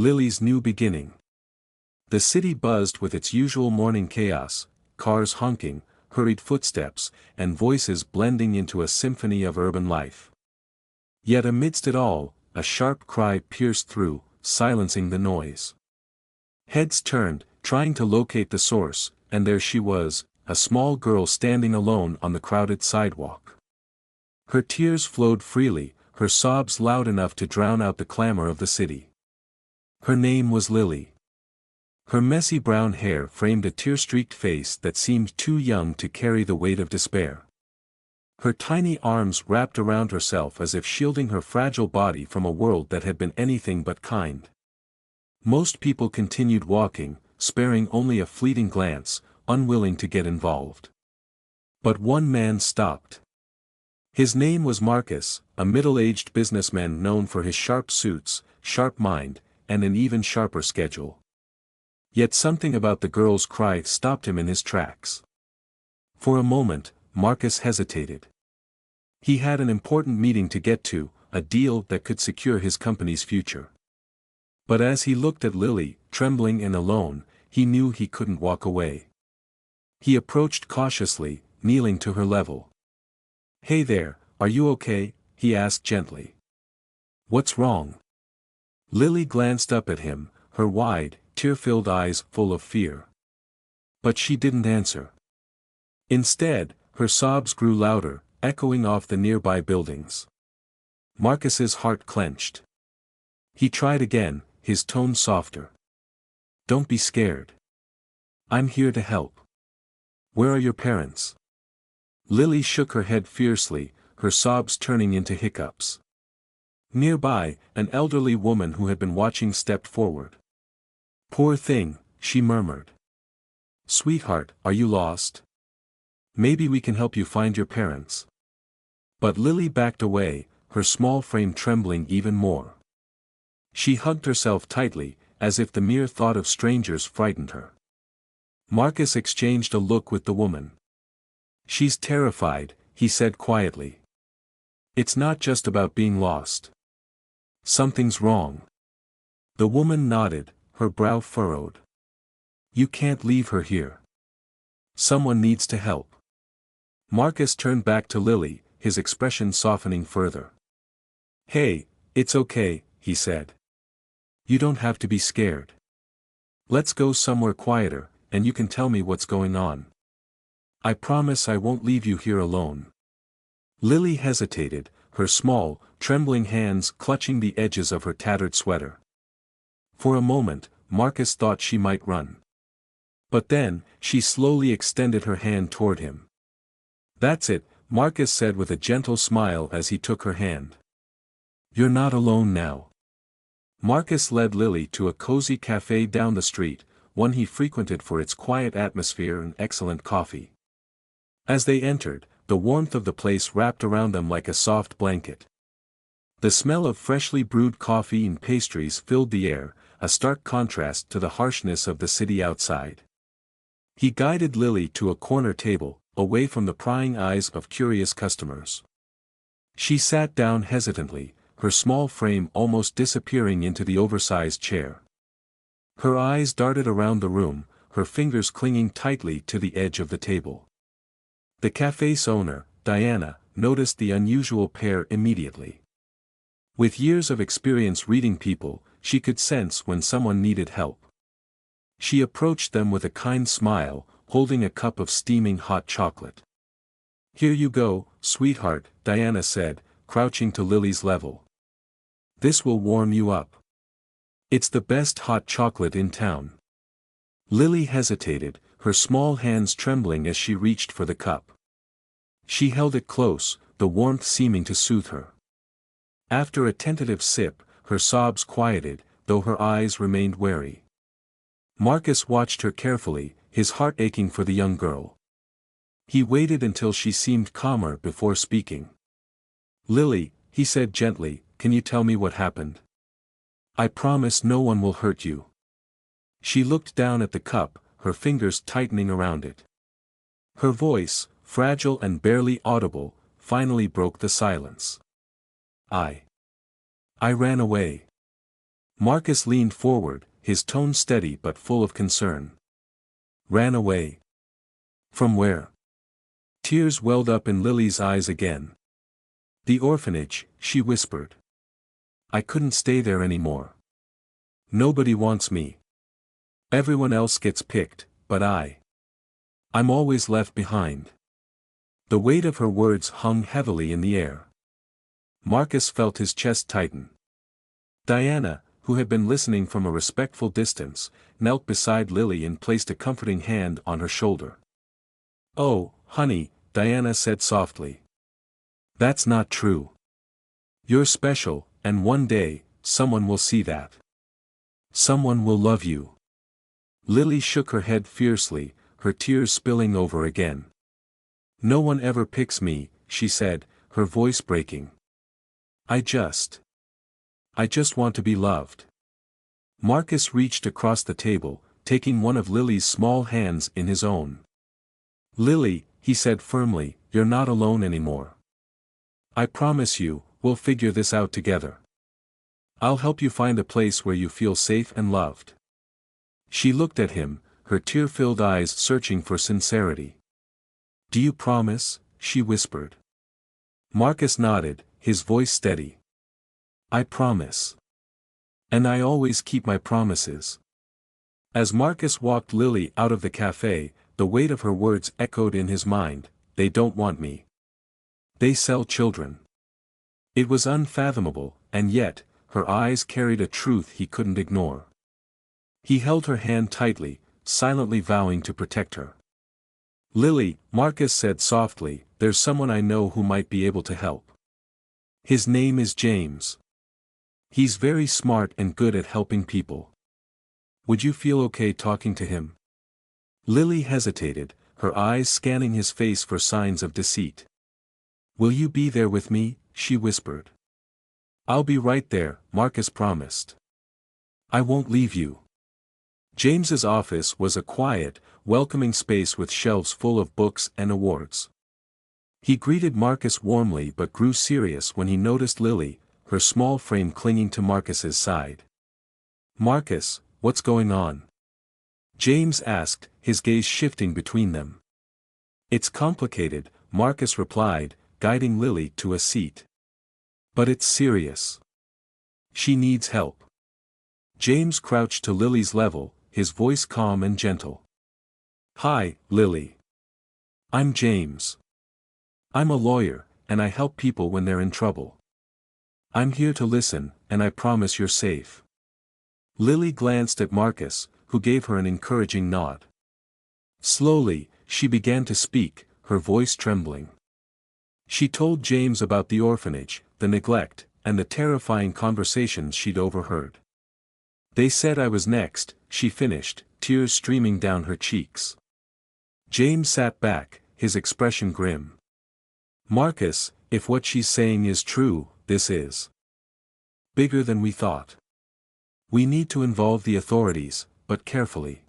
Lily's new beginning. The city buzzed with its usual morning chaos, cars honking, hurried footsteps, and voices blending into a symphony of urban life. Yet amidst it all, a sharp cry pierced through, silencing the noise. Heads turned, trying to locate the source, and there she was, a small girl standing alone on the crowded sidewalk. Her tears flowed freely, her sobs loud enough to drown out the clamor of the city. Her name was Lily. Her messy brown hair framed a tear-streaked face that seemed too young to carry the weight of despair. Her tiny arms wrapped around herself as if shielding her fragile body from a world that had been anything but kind. Most people continued walking, sparing only a fleeting glance, unwilling to get involved. But one man stopped. His name was Marcus, a middle-aged businessman known for his sharp suits, sharp mind, and an even sharper schedule. Yet something about the girl's cry stopped him in his tracks. For a moment, Marcus hesitated. He had an important meeting to get to, a deal that could secure his company's future. But as he looked at Lily, trembling and alone, he knew he couldn't walk away. He approached cautiously, kneeling to her level. "Hey there, are you okay?" he asked gently. "What's wrong?" Lily glanced up at him, her wide, tear-filled eyes full of fear. But she didn't answer. Instead, her sobs grew louder, echoing off the nearby buildings. Marcus's heart clenched. He tried again, his tone softer. "Don't be scared. I'm here to help. Where are your parents?" Lily shook her head fiercely, her sobs turning into hiccups. Nearby, an elderly woman who had been watching stepped forward. "Poor thing," she murmured. "Sweetheart, are you lost? Maybe we can help you find your parents." But Lily backed away, her small frame trembling even more. She hugged herself tightly, as if the mere thought of strangers frightened her. Marcus exchanged a look with the woman. "She's terrified," he said quietly. "It's not just about being lost. Something's wrong." The woman nodded, her brow furrowed. "You can't leave her here. Someone needs to help." Marcus turned back to Lily, his expression softening further. "Hey, it's okay," he said. "You don't have to be scared. Let's go somewhere quieter, and you can tell me what's going on. I promise I won't leave you here alone." Lily hesitated, her small, trembling hands clutching the edges of her tattered sweater. For a moment, Marcus thought she might run. But then, she slowly extended her hand toward him. "That's it," Marcus said with a gentle smile as he took her hand. "You're not alone now." Marcus led Lily to a cozy cafe down the street, one he frequented for its quiet atmosphere and excellent coffee. As they entered, the warmth of the place wrapped around them like a soft blanket. The smell of freshly brewed coffee and pastries filled the air, a stark contrast to the harshness of the city outside. He guided Lily to a corner table, away from the prying eyes of curious customers. She sat down hesitantly, her small frame almost disappearing into the oversized chair. Her eyes darted around the room, her fingers clinging tightly to the edge of the table. The cafe's owner, Diana, noticed the unusual pair immediately. With years of experience reading people, she could sense when someone needed help. She approached them with a kind smile, holding a cup of steaming hot chocolate. "Here you go, sweetheart," Diana said, crouching to Lily's level. "This will warm you up. It's the best hot chocolate in town." Lily hesitated, her small hands trembling as she reached for the cup. She held it close, the warmth seeming to soothe her. After a tentative sip, her sobs quieted, though her eyes remained wary. Marcus watched her carefully, his heart aching for the young girl. He waited until she seemed calmer before speaking. "Lily," he said gently, "can you tell me what happened? I promise no one will hurt you." She looked down at the cup, her fingers tightening around it. Her voice, fragile and barely audible, finally broke the silence. I ran away. Marcus leaned forward, his tone steady but full of concern. Ran away. From where? Tears welled up in Lily's eyes again. The orphanage, she whispered. I couldn't stay there anymore. Nobody wants me. Everyone else gets picked, but I'm always left behind. The weight of her words hung heavily in the air. Marcus felt his chest tighten. Diana, who had been listening from a respectful distance, knelt beside Lily and placed a comforting hand on her shoulder. Oh, honey, Diana said softly. That's not true. You're special, and one day, someone will see that. Someone will love you. Lily shook her head fiercely, her tears spilling over again. No one ever picks me, she said, her voice breaking. I just want to be loved. Marcus reached across the table, taking one of Lily's small hands in his own. Lily, he said firmly, you're not alone anymore. I promise you, we'll figure this out together. I'll help you find a place where you feel safe and loved. She looked at him, her tear-filled eyes searching for sincerity. Do you promise? She whispered. Marcus nodded, his voice steady. I promise. And I always keep my promises. As Marcus walked Lily out of the cafe, the weight of her words echoed in his mind. They don't want me. They sell children. It was unfathomable, and yet, her eyes carried a truth he couldn't ignore. He held her hand tightly, silently vowing to protect her. Lily, Marcus said softly, there's someone I know who might be able to help. His name is James. He's very smart and good at helping people. Would you feel okay talking to him? Lily hesitated, her eyes scanning his face for signs of deceit. Will you be there with me? She whispered. I'll be right there, Marcus promised. I won't leave you. James's office was a quiet, welcoming space with shelves full of books and awards. He greeted Marcus warmly but grew serious when he noticed Lily, her small frame clinging to Marcus's side. Marcus, what's going on? James asked, his gaze shifting between them. It's complicated, Marcus replied, guiding Lily to a seat. But it's serious. She needs help. James crouched to Lily's level, his voice calm and gentle. Hi, Lily. I'm James. I'm a lawyer, and I help people when they're in trouble. I'm here to listen, and I promise you're safe. Lily glanced at Marcus, who gave her an encouraging nod. Slowly, she began to speak, her voice trembling. She told James about the orphanage, the neglect, and the terrifying conversations she'd overheard. They said I was next, she finished, tears streaming down her cheeks. James sat back, his expression grim. Marcus, if what she's saying is true, this is bigger than we thought. We need to involve the authorities, but carefully.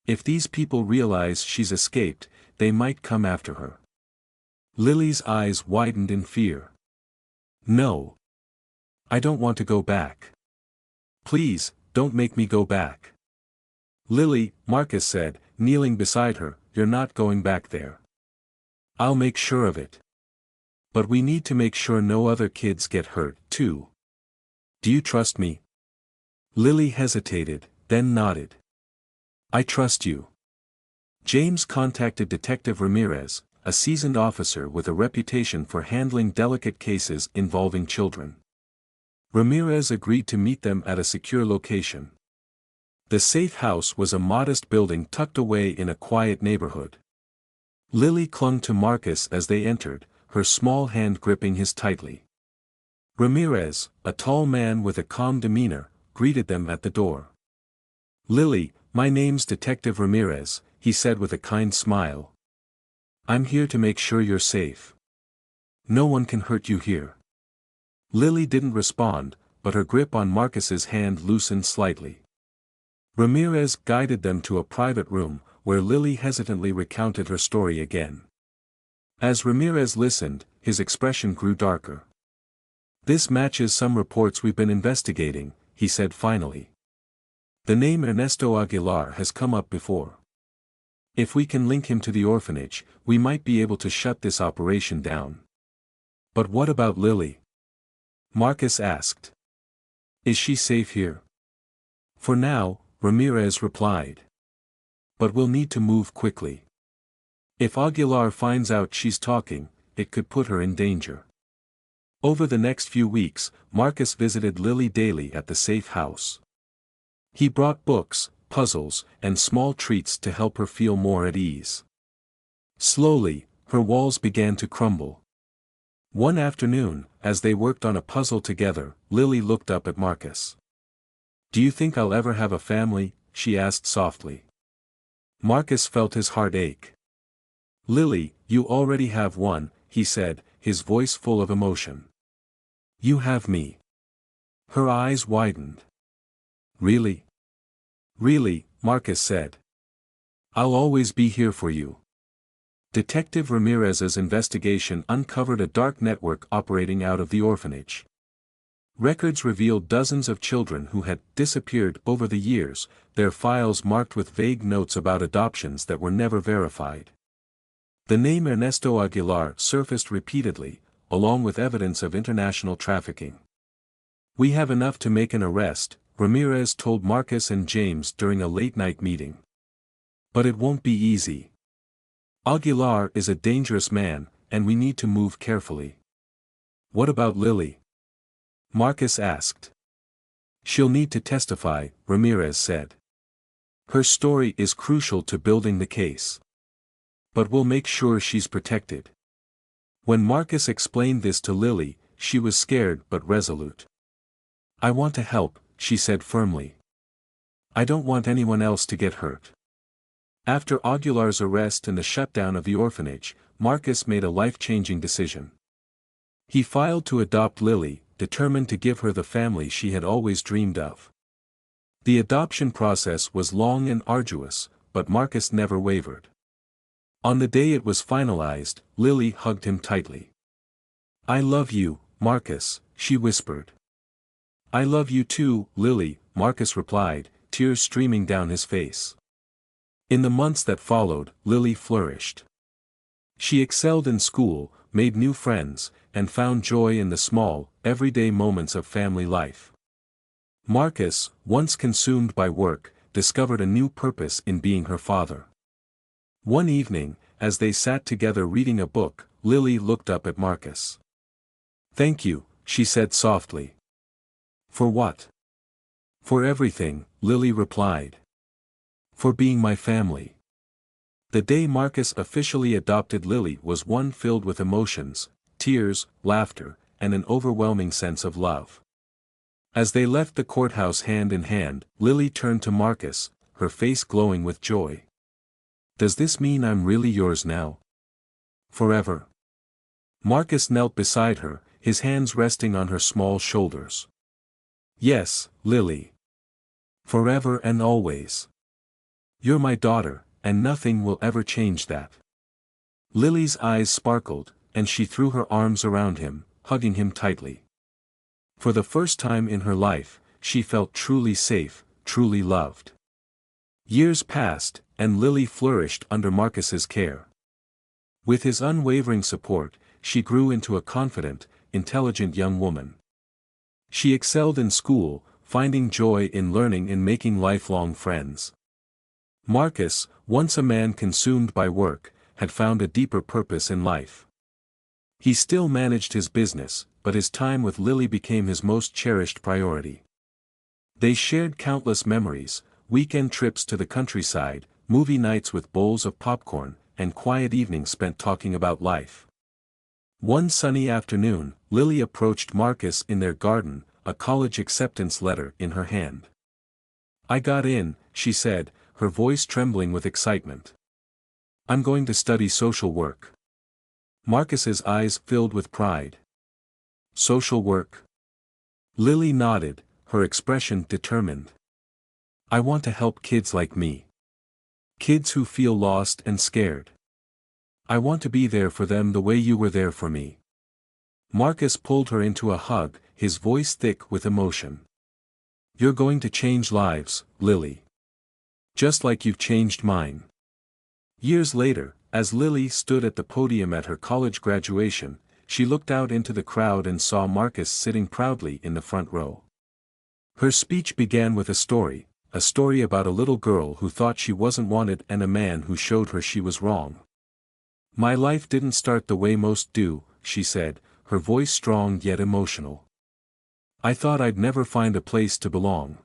If these people realize she's escaped, they might come after her. Lily's eyes widened in fear. No. I don't want to go back. Please, don't make me go back. Lily, Marcus said, kneeling beside her, you're not going back there. I'll make sure of it. But we need to make sure no other kids get hurt, too. Do you trust me? Lily hesitated, then nodded. I trust you. James contacted Detective Ramirez, a seasoned officer with a reputation for handling delicate cases involving children. Ramirez agreed to meet them at a secure location. The safe house was a modest building tucked away in a quiet neighborhood. Lily clung to Marcus as they entered, her small hand gripping his tightly. Ramirez, a tall man with a calm demeanor, greeted them at the door. Lily, my name's Detective Ramirez, he said with a kind smile. I'm here to make sure you're safe. No one can hurt you here. Lily didn't respond, but her grip on Marcus's hand loosened slightly. Ramirez guided them to a private room, where Lily hesitantly recounted her story again. As Ramirez listened, his expression grew darker. This matches some reports we've been investigating, he said finally. The name Ernesto Aguilar has come up before. If we can link him to the orphanage, we might be able to shut this operation down. But what about Lily? Marcus asked. Is she safe here? For now, Ramirez replied. But we'll need to move quickly. If Aguilar finds out she's talking, it could put her in danger. Over the next few weeks, Marcus visited Lily daily at the safe house. He brought books, puzzles, and small treats to help her feel more at ease. Slowly, her walls began to crumble. One afternoon, as they worked on a puzzle together, Lily looked up at Marcus. Do you think I'll ever have a family? She asked softly. Marcus felt his heart ache. Lily, you already have one, he said, his voice full of emotion. You have me. Her eyes widened. Really? Really, Marcus said. I'll always be here for you. Detective Ramirez's investigation uncovered a dark network operating out of the orphanage. Records revealed dozens of children who had disappeared over the years, their files marked with vague notes about adoptions that were never verified. The name Ernesto Aguilar surfaced repeatedly, along with evidence of international trafficking. We have enough to make an arrest, Ramirez told Marcus and James during a late-night meeting. But it won't be easy. Aguilar is a dangerous man, and we need to move carefully. What about Lily? Marcus asked. She'll need to testify, Ramirez said. Her story is crucial to building the case. But we'll make sure she's protected. When Marcus explained this to Lily, she was scared but resolute. I want to help, she said firmly. I don't want anyone else to get hurt. After Aguilar's arrest and the shutdown of the orphanage, Marcus made a life-changing decision. He filed to adopt Lily, determined to give her the family she had always dreamed of. The adoption process was long and arduous, but Marcus never wavered. On the day it was finalized, Lily hugged him tightly. I love you, Marcus, she whispered. I love you too, Lily, Marcus replied, tears streaming down his face. In the months that followed, Lily flourished. She excelled in school, made new friends, and found joy in the small, everyday moments of family life. Marcus, once consumed by work, discovered a new purpose in being her father. One evening, as they sat together reading a book, Lily looked up at Marcus. Thank you, she said softly. For what? For everything, Lily replied. For being my family. The day Marcus officially adopted Lily was one filled with emotions, tears, laughter, and an overwhelming sense of love. As they left the courthouse hand in hand, Lily turned to Marcus, her face glowing with joy. Does this mean I'm really yours now? Forever. Marcus knelt beside her, his hands resting on her small shoulders. Yes, Lily. Forever and always. You're my daughter, and nothing will ever change that. Lily's eyes sparkled, and she threw her arms around him, hugging him tightly. For the first time in her life, she felt truly safe, truly loved. Years passed, and Lily flourished under Marcus's care. With his unwavering support, she grew into a confident, intelligent young woman. She excelled in school, finding joy in learning and making lifelong friends. Marcus, once a man consumed by work, had found a deeper purpose in life. He still managed his business, but his time with Lily became his most cherished priority. They shared countless memories, weekend trips to the countryside, movie nights with bowls of popcorn, and quiet evenings spent talking about life. One sunny afternoon, Lily approached Marcus in their garden, a college acceptance letter in her hand. I got in, she said, her voice trembling with excitement. I'm going to study social work. Marcus's eyes filled with pride. Social work? Lily nodded, her expression determined. I want to help kids like me. Kids who feel lost and scared. I want to be there for them the way you were there for me. Marcus pulled her into a hug, his voice thick with emotion. You're going to change lives, Lily. Just like you've changed mine. Years later, as Lily stood at the podium at her college graduation, she looked out into the crowd and saw Marcus sitting proudly in the front row. Her speech began with a story about a little girl who thought she wasn't wanted and a man who showed her she was wrong. My life didn't start the way most do, she said, her voice strong yet emotional. I thought I'd never find a place to belong.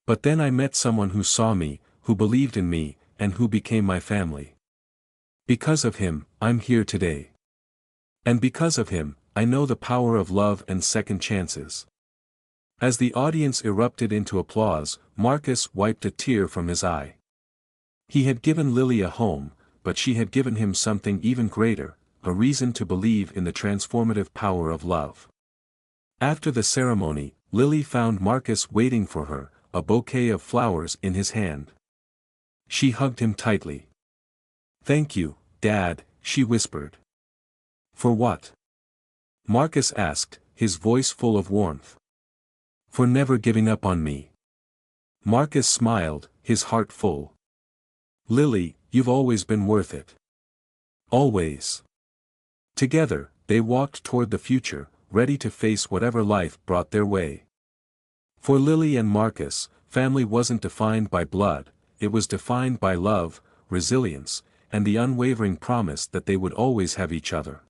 But then I met someone who saw me, who believed in me, and who became my family. Because of him, I'm here today. And because of him, I know the power of love and second chances. As the audience erupted into applause, Marcus wiped a tear from his eye. He had given Lily a home, but she had given him something even greater, a reason to believe in the transformative power of love. After the ceremony, Lily found Marcus waiting for her, a bouquet of flowers in his hand. She hugged him tightly. "Thank you, Dad," she whispered. "For what?" Marcus asked, his voice full of warmth. "For never giving up on me." Marcus smiled, his heart full. "Lily, you've always been worth it. Always." Together, they walked toward the future, ready to face whatever life brought their way. For Lily and Marcus, family wasn't defined by blood, it was defined by love, resilience, and the unwavering promise that they would always have each other.